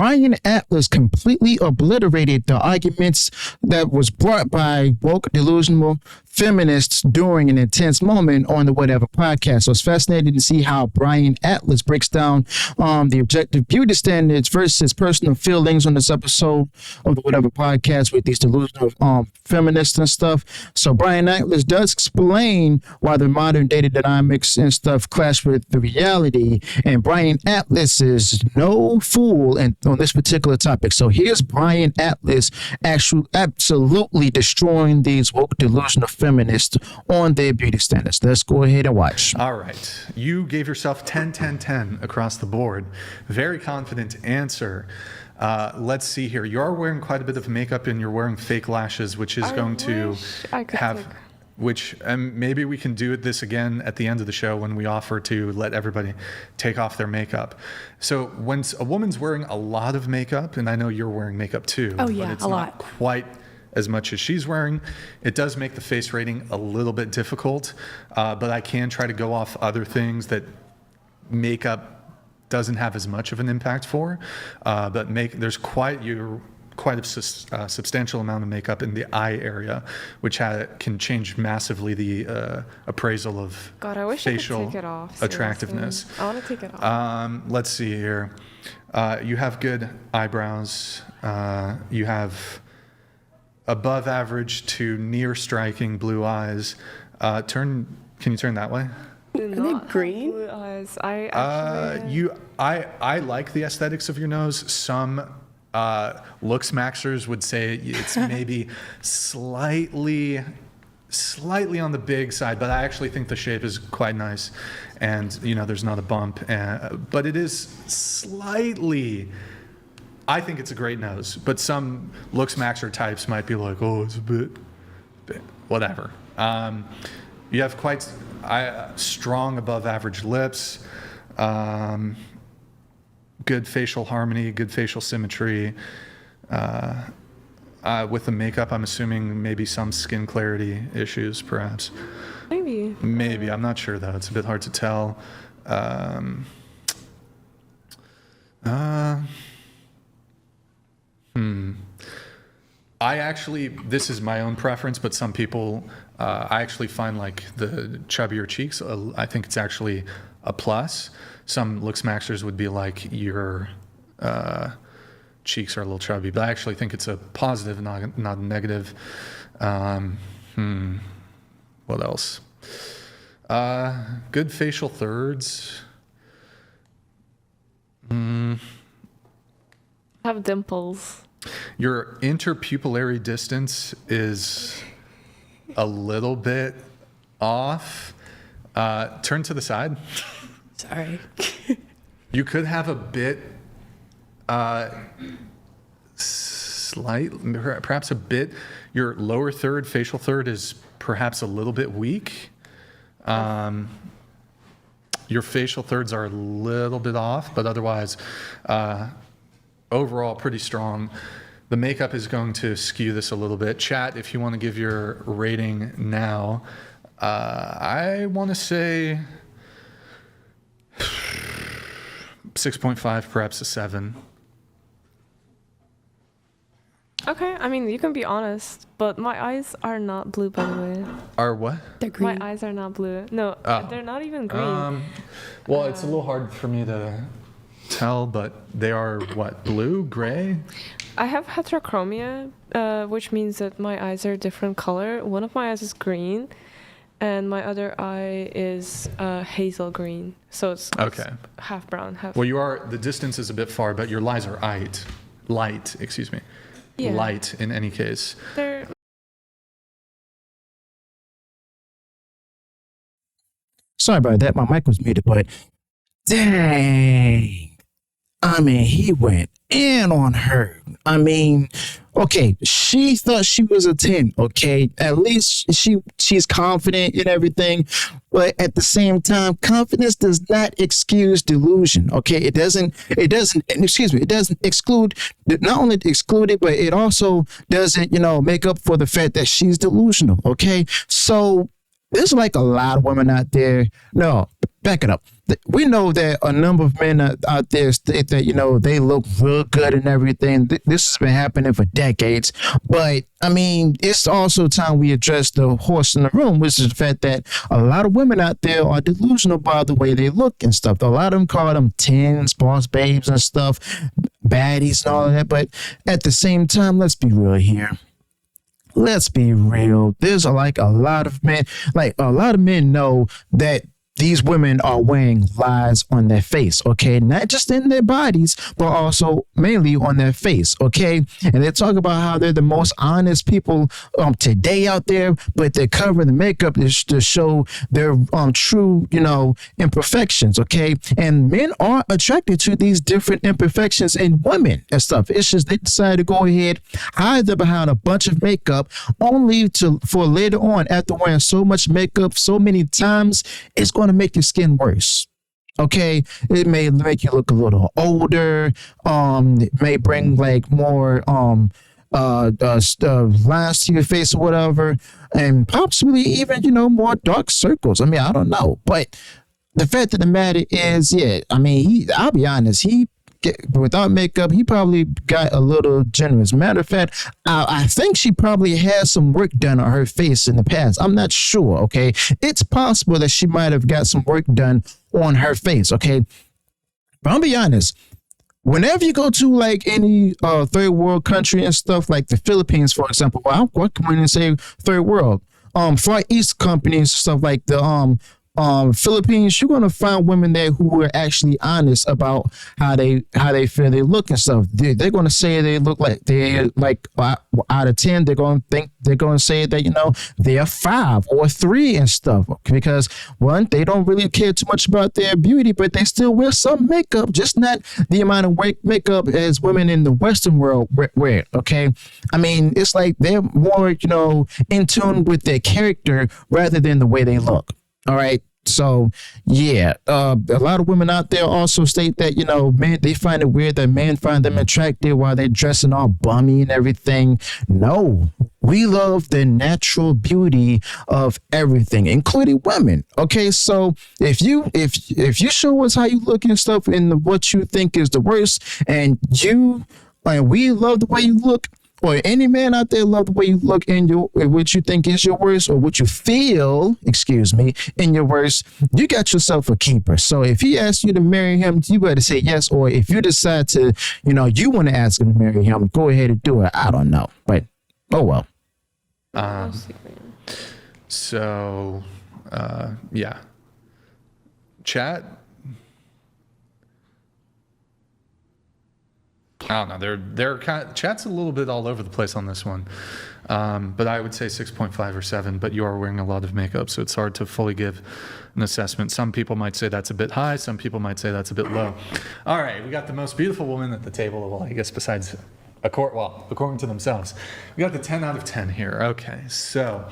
Brian Atlas completely obliterated the arguments that was brought by woke delusional feminists during an intense moment on the Whatever podcast. So it's fascinating to see how Brian Atlas breaks down the objective beauty standards versus personal feelings on this episode of the Whatever podcast with these delusional feminists and stuff. So Brian Atlas does explain why the modern data dynamics and stuff clash with the reality, and Brian Atlas is no fool on this particular topic. So here's Brian Atlas absolutely destroying these woke delusional feminists on their beauty standards. Let's go ahead and watch. All right. You gave yourself 10, 10, 10 across the board. Very confident answer. Let's see here. You are wearing quite a bit of makeup and you're wearing fake lashes, which is going to have... Which maybe we can do this again at the end of the show when we offer to let everybody take off their makeup. So when a woman's wearing a lot of makeup, and I know you're wearing makeup too, but it's not quite as much as she's wearing, it does make the face rating a little bit difficult. But I can try to go off other things that makeup doesn't have as much of an impact for. But there's quite a substantial amount of makeup in the eye area, which can change massively the appraisal of facial attractiveness. I want to take it off. Let's see here. You have good eyebrows. You have above average to near striking blue eyes. Can you turn that way? Are they green? Blue eyes. I like the aesthetics of your nose. Some looks maxers would say it's maybe slightly on the big side, but I actually think the shape is quite nice, and there's not a bump, but it is slightly. I think it's a great nose, but some looks maxer types might be like, oh, it's a bit whatever. You have quite strong above average lips. Good facial harmony, good facial symmetry. With the makeup, I'm assuming maybe some skin clarity issues, perhaps. Maybe. I'm not sure, though. It's a bit hard to tell. This is my own preference, but some people, I actually find like the chubbier cheeks, I think it's actually a plus. Some looks maxers would be like your cheeks are a little chubby, but I actually think it's a positive, not a negative. What else? Good facial thirds. Have dimples. Your interpupillary distance is a little bit off. Turn to the side. Sorry. You could have a bit, perhaps a bit. Your lower third, facial third, is perhaps a little bit weak. Your facial thirds are a little bit off, but otherwise, overall, pretty strong. The makeup is going to skew this a little bit. Chat, if you want to give your rating now, I want to say 6.5, perhaps a 7. Okay, I mean, you can be honest, but my eyes are not blue, by the way. Are what? They're green. My eyes are not blue. No, they're not even green. Well, it's a little hard for me to tell, but they are what? Blue? Gray? I have heterochromia, which means that my eyes are a different color. One of my eyes is green, and my other eye is hazel green. So it's half brown, half... Well, the distance is a bit far, but your lies are light, excuse me. Yeah. Light in any case. Sorry about that. My mic was muted, but dang. I mean, he went in on her. I mean, okay, she thought she was a 10, okay? At least she's confident in everything. But at the same time, confidence does not excuse delusion, okay? It doesn't exclude, not only exclude it, but it also doesn't, make up for the fact that she's delusional, okay? So there's like a lot of women out there. No, back it up. we know that a number of men out there state that, you know, they look real good and everything. This has been happening for decades. But I mean, it's also time we address the horse in the room, which is the fact that a lot of women out there are delusional by the way they look and stuff. A lot of them call them tens, boss babes and stuff, baddies and all of that. But at the same time, let's be real here. Let's be real. There's like a lot of men know that these women are wearing lies on their face, okay? Not just in their bodies, but also mainly on their face, okay? And they talk about how they're the most honest people today out there, but they're covering the makeup to show their true, you know, imperfections, okay? And men are attracted to these different imperfections in women and stuff. It's just they decide to go ahead, hide them behind a bunch of makeup, only for later on, after wearing so much makeup so many times, it's going to make your skin worse. Okay, it may make you look a little older. It may bring like more lines to your face or whatever, and possibly even, you know, more dark circles. I mean, I don't know, but the fact of the matter is, yeah, I mean, I'll be honest, without makeup, he probably got a little generous. Matter of fact, I think she probably had some work done on her face in the past. I'm not sure, okay? It's possible that she might have got some work done on her face, okay? But I'll be honest, whenever you go to like any third world country and stuff, like the Philippines, for example, well, I'm going to say third world, Far East companies, stuff like the Philippines, you're gonna find women there who are actually honest about how they feel they look and stuff. They're gonna say they look like they're like out of 10. They're gonna say that, you know, they're 5 or 3 and stuff, because one, they don't really care too much about their beauty, but they still wear some makeup, just not the amount of makeup as women in the Western world wear. Okay, I mean, it's like they're more, you know, in tune with their character rather than the way they look. All right. So, yeah, a lot of women out there also state that, you know, men, they find it weird that men find them attractive while they're dressing all bummy and everything. No, we love the natural beauty of everything, including women. Okay, so if you show us how you look and stuff and what you think is the worst, and we love the way you look, or any man out there love the way you look in what you think is your worst, or what you feel, in your worst, you got yourself a keeper. So if he asks you to marry him, you better say yes. Or if you decide to, you know, you want to ask him to marry him, go ahead and do it. I don't know, but oh well. Yeah. Chat. I don't know. They're kind of, chat's a little bit all over the place on this one, but I would say 6.5 or 7. But you are wearing a lot of makeup, so it's hard to fully give an assessment. Some people might say that's a bit high. Some people might say that's a bit low. All right, we got the most beautiful woman at the table. Well, I guess besides according to themselves, we got the 10 out of 10 here. Okay, so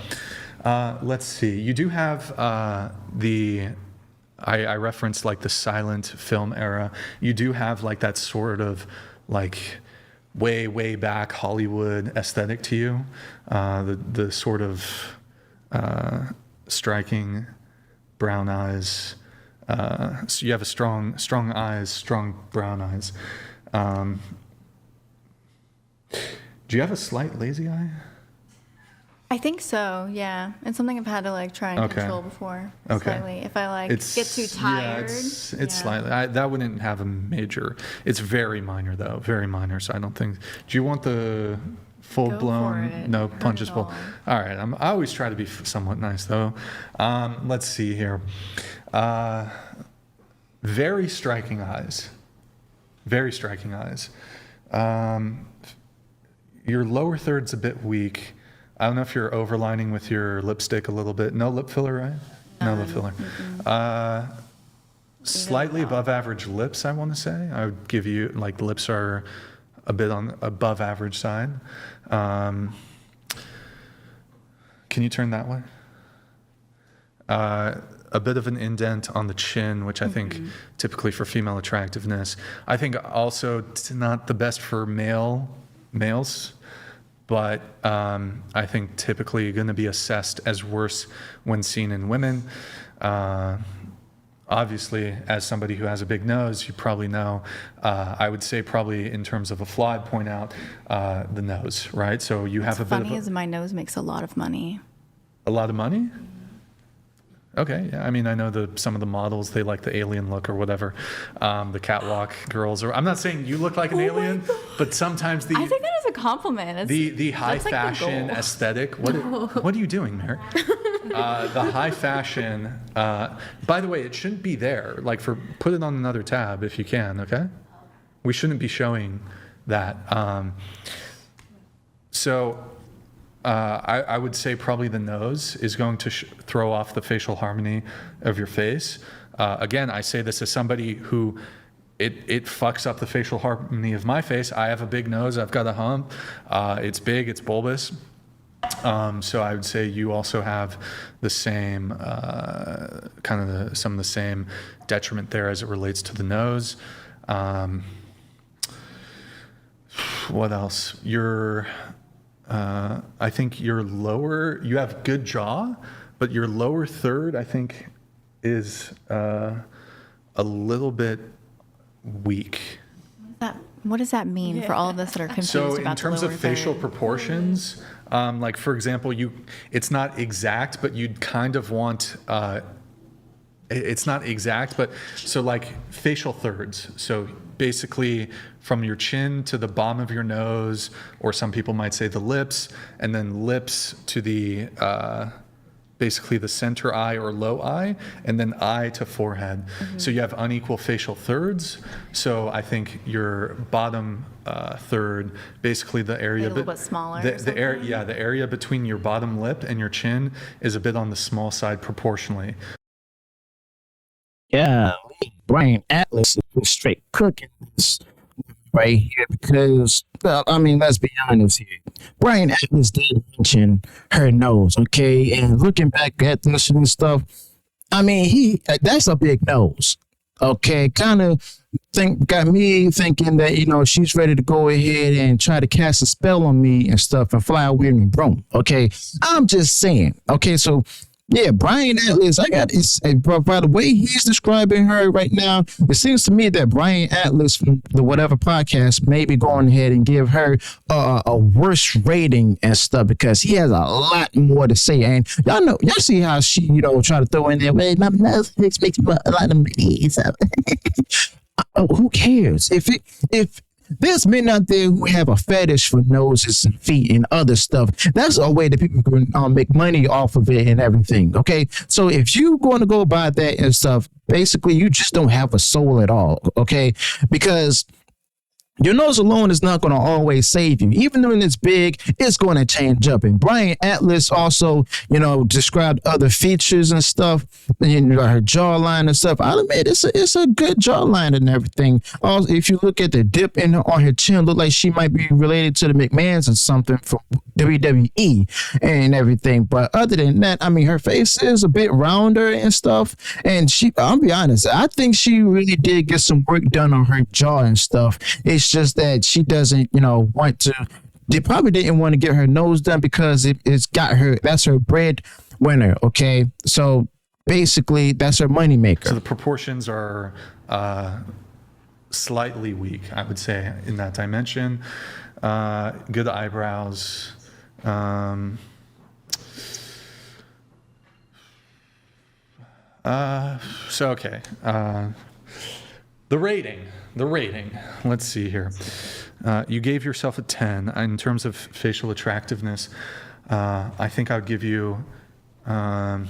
let's see. You do have I referenced like the silent film era. You do have like that sort of like way back Hollywood aesthetic to you, the sort of striking brown eyes. So you have a strong eyes, strong brown eyes. Do you have a slight lazy eye? I think so, yeah. It's something I've had to like try and control before. Slightly. If I like get too tired. Yeah, it's slightly. that wouldn't have a major. It's very minor though, very minor. So I don't think. Do you want the full blown? No, punchable. All right. I always try to be somewhat nice though. Let's see here. Very striking eyes. Very striking eyes. Your lower third's a bit weak. I don't know if you're overlining with your lipstick a little bit. No lip filler, right? No lip filler. Slightly above average lips, I want to say. I would give you, like, lips are a bit on above average side. Can you turn that way? A bit of an indent on the chin, which I think typically for female attractiveness. I think also it's not the best for males. But I think typically going to be assessed as worse when seen in women. obviously, as somebody who has a big nose, you probably know, I would say probably in terms of a flaw, I'd point out the nose, right? So you have a bit of funny is my nose makes a lot of money. A lot of money? Okay, yeah. I mean, I know some of the models, they like the alien look or whatever. The catwalk girls, or I'm not saying you look like an alien, but sometimes I think that is a compliment. The high fashion aesthetic. What are you doing, Mary? The high fashion. By the way, it shouldn't be there. Like, put it on another tab if you can. Okay, we shouldn't be showing that. I would say probably the nose is going to throw off the facial harmony of your face. Again, I say this as somebody who it fucks up the facial harmony of my face. I have a big nose. I've got a hump. It's big. It's bulbous. So I would say you also have the same some of the same detriment there as it relates to the nose. What else? I think you have good jaw, but your lower third, I think, is a little bit weak. What does that mean for all of us that are confused about the lower third? So in terms of facial proportions, like for example, it's not exact, but you'd kind of want, it's not exact, but so like facial thirds. So basically from your chin to the bottom of your nose, or some people might say the lips, and then lips to the basically the center eye or low eye, and then eye to forehead. Mm-hmm. So you have unequal facial thirds. So I think your bottom third, basically the area, a little bit smaller. The area between your bottom lip and your chin is a bit on the small side proportionally. Yeah, Brian Atlas is straight cooking this right here because, well, I mean, let's be honest here. Brian Atlas did mention her nose, okay? And looking back at this and stuff, I mean, that's a big nose, okay? Kind of got me thinking that, she's ready to go ahead and try to cast a spell on me and stuff and fly away in a broom, okay? I'm just saying, okay? So, yeah, Brian Atlas, by the way he's describing her right now, it seems to me that Brian Atlas from the whatever podcast may be going ahead and give her a worse rating and stuff because he has a lot more to say. And y'all see how she, try to throw in there, well, my nose makes me a lot of money. So who cares? If there's men out there who have a fetish for noses and feet and other stuff. That's a way that people can make money off of it and everything. Okay. So if you're going to go by that and stuff, basically you just don't have a soul at all. Okay. Because your nose alone is not going to always save you. Even when it's big, it's going to change up. And Brian Atlas also, described other features and stuff, her jawline and stuff. I'll admit it's a good jawline and everything. Also, if you look at the dip on her chin, look like she might be related to the McMahons or something from WWE and everything. But other than that, I mean, her face is a bit rounder and stuff. And I'll be honest, I think she really did get some work done on her jaw and stuff. It's just that she doesn't, want to. They probably didn't want to get her nose done because it's got her. That's her breadwinner. Okay, so basically that's her moneymaker. So the proportions are slightly weak, I would say, in that dimension. Good eyebrows. Okay. The rating. Let's see here. You gave yourself a 10 in terms of facial attractiveness. I think I would give you. I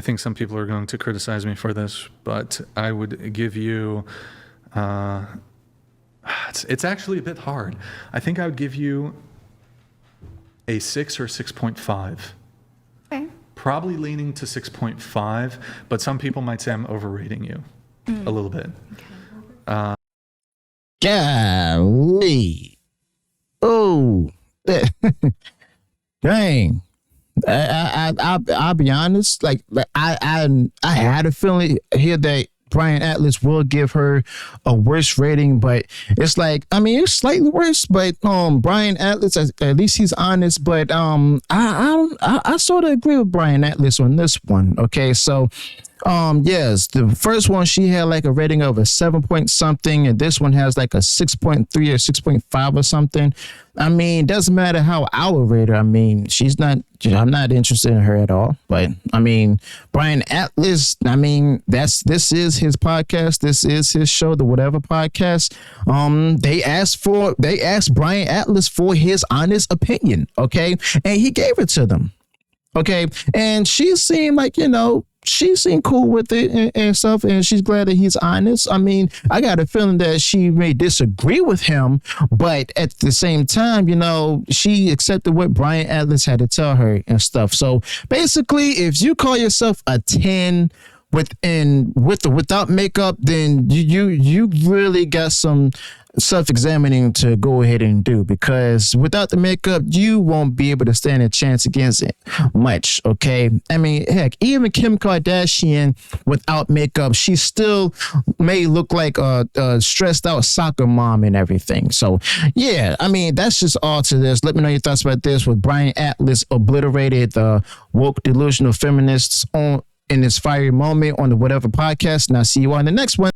think some people are going to criticize me for this, but I would give you. It's actually a bit hard. I think I would give you a 6 or 6.5. Okay. Probably leaning to 6.5, but some people might say I'm overrating you a little bit. Golly. Oh, dang. I'll be honest. Like I had a feeling here that Brian Atlas will give her a worse rating, but it's like, I mean, it's slightly worse, but Brian Atlas, at least he's honest. But I sort of agree with Brian Atlas on this one. Okay, so yes, the first one she had like a rating of a 7 point something, and this one has like a 6.3 or 6.5 or something. I mean, doesn't matter how I would rate her. I mean, I'm not interested in her at all. But I mean, Brian Atlas, I mean, this is his podcast. This is his show, the Whatever Podcast. They asked Brian Atlas for his honest opinion. Okay. And he gave it to them. Okay. And she seemed like, she seemed cool with it and stuff, and she's glad that he's honest. I mean, I got a feeling that she may disagree with him, but at the same time, she accepted what Brian Atlas had to tell her and stuff. So basically, if you call yourself a 10 without makeup, then you really got some self-examining to go ahead and do, because without the makeup, you won't be able to stand a chance against it much. Okay, I mean, heck, even Kim Kardashian without makeup, she still may look like a stressed out soccer mom and everything. So yeah, I mean, that's just all to this. Let me know your thoughts about this with Brian Atlas obliterated the woke delusional feminists in this fiery moment on the Whatever Podcast, and I'll see you on the next one.